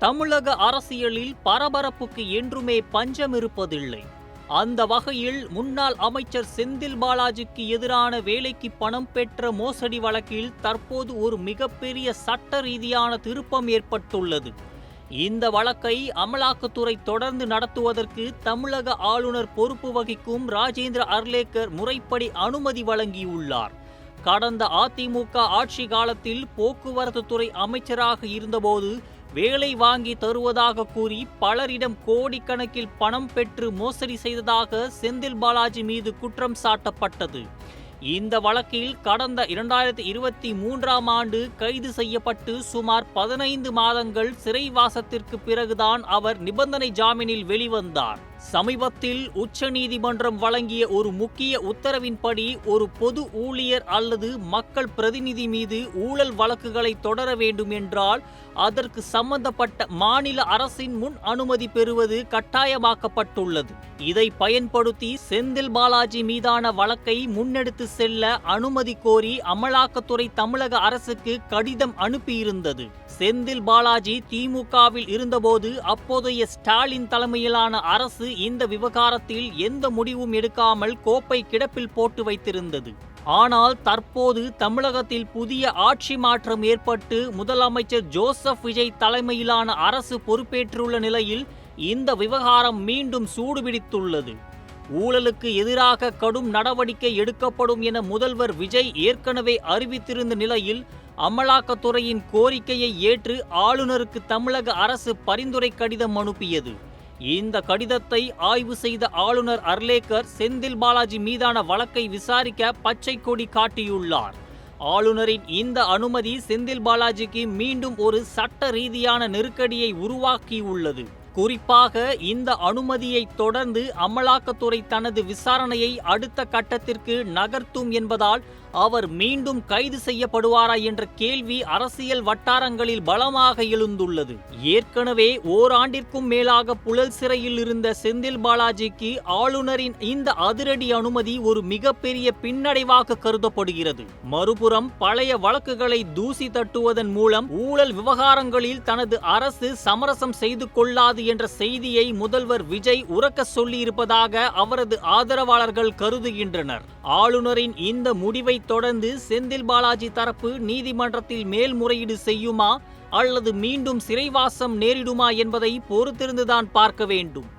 தமிழக அரசியலில் பரபரப்புக்கு என்றுமே பஞ்சம் இருப்பதில்லை. அந்த வகையில் முன்னாள் அமைச்சர் செந்தில் பாலாஜிக்கு எதிரான வேலைக்கு பணம் பெற்ற மோசடி வழக்கில் தற்போது ஒரு மிகப்பெரிய சட்ட ரீதியான திருப்பம் ஏற்பட்டுள்ளது. இந்த வழக்கை அமலாக்கத்துறை தொடர்ந்து நடத்துவதற்கு தமிழக ஆளுநர் பொறுப்பு வகிக்கும் ராஜேந்திர அர்லேக்கர் முறைப்படி அனுமதி வழங்கியுள்ளார். கடந்த அதிமுக ஆட்சி காலத்தில் போக்குவரத்து துறை அமைச்சராக இருந்தபோது வேலை வாங்கி தருவதாக கூறி பலரிடம் கோடிக்கணக்கில் பணம் பெற்று மோசடி செய்ததாக செந்தில் பாலாஜி மீது குற்றம் சாட்டப்பட்டது. இந்த வழக்கில் கடந்த 2023ஆம் ஆண்டு கைது செய்யப்பட்டு சுமார் 15 மாதங்கள் சிறைவாசத்திற்கு பிறகுதான் அவர் நிபந்தனை ஜாமீனில் வெளிவந்தார். சமீபத்தில் உச்சநீதிமன்றம் வழங்கிய ஒரு முக்கிய உத்தரவின்படி ஒரு பொது ஊழியர் அல்லது மக்கள் பிரதிநிதி மீது ஊழல் வழக்குகளை தொடர வேண்டும் என்றால் அதற்கு சம்பந்தப்பட்ட மாநில அரசின் முன் அனுமதி பெறுவது கட்டாயமாக்கப்பட்டுள்ளது. இதை பயன்படுத்தி செந்தில் பாலாஜி மீதான வழக்கை முன்னெடுத்து செல்ல அனுமதி கோரி அமலாக்கத்துறை தமிழக அரசுக்கு கடிதம் அனுப்பியிருந்தது. செந்தில் பாலாஜி திமுகவில் இருந்தபோது அப்போதைய ஸ்டாலின் தலைமையிலான அரசு இந்த விவகாரத்தில் எந்த முடிவும் எடுக்காமல் கோப்பை கிடப்பில் போட்டு வைத்திருந்தது. ஆனால் தற்போது தமிழகத்தில் புதிய ஆட்சி மாற்றம் ஏற்பட்டு முதலமைச்சர் ஜோசப் விஜய் தலைமையிலான அரசு பொறுப்பேற்றுள்ள நிலையில் இந்த விவகாரம் மீண்டும் சூடுபிடித்துள்ளது. ஊழலுக்கு எதிராக கடும் நடவடிக்கை எடுக்கப்படும் என முதல்வர் விஜய் ஏற்கனவே அறிவித்திருந்த நிலையில் அமலாக்கத்துறையின் கோரிக்கையை ஏற்று ஆளுநருக்கு தமிழக அரசு பரிந்துரை கடிதம் அனுப்பியது. இந்த கடிதத்தை ஆய்வு செய்த ஆளுநர் அர்லேக்கர் செந்தில் பாலாஜி மீதான வழக்கை விசாரிக்க பச்சை கொடி காட்டியுள்ளார். ஆளுநரின் இந்த அனுமதி செந்தில் பாலாஜிக்கு மீண்டும் ஒரு சட்ட ரீதியான நெருக்கடியை உருவாக்கியுள்ளது. குறிப்பாக இந்த அனுமதியை தொடர்ந்து அமலாக்கத்துறை தனது விசாரணையை அடுத்த கட்டத்திற்கு நகர்த்தும் என்பதால் அவர் மீண்டும் கைது செய்யப்படுவாரா என்ற கேள்வி அரசியல் வட்டாரங்களில் பலமாக எழுந்துள்ளது. ஏற்கனவே ஓராண்டிற்கும் மேலாக புழல் சிறையில் இருந்த செந்தில் பாலாஜிக்கு ஆளுநரின் இந்த அதிரடி அனுமதி ஒரு மிகப்பெரிய பின்னடைவாக கருதப்படுகிறது. மறுபுறம் பழைய வழக்குகளை தூசி தட்டுவதன் மூலம் ஊழல் விவகாரங்களில் தனது அரசு சமரசம் செய்து கொள்ளாது என்ற செய்தியை முதல்வர் விஜய் உரக்க சொல்லியிருப்பதாக அவரது ஆதரவாளர்கள் கருதுகின்றனர். ஆளுநரின் இந்த முடிவை தொடர்ந்து செந்தில் பாலாஜி தரப்பு நீதிமன்றத்தில் மேல்முறையீடு செய்யுமா அல்லது மீண்டும் சிறைவாசம் நேரிடுமா என்பதை பொறுத்திருந்துதான் பார்க்க வேண்டும்.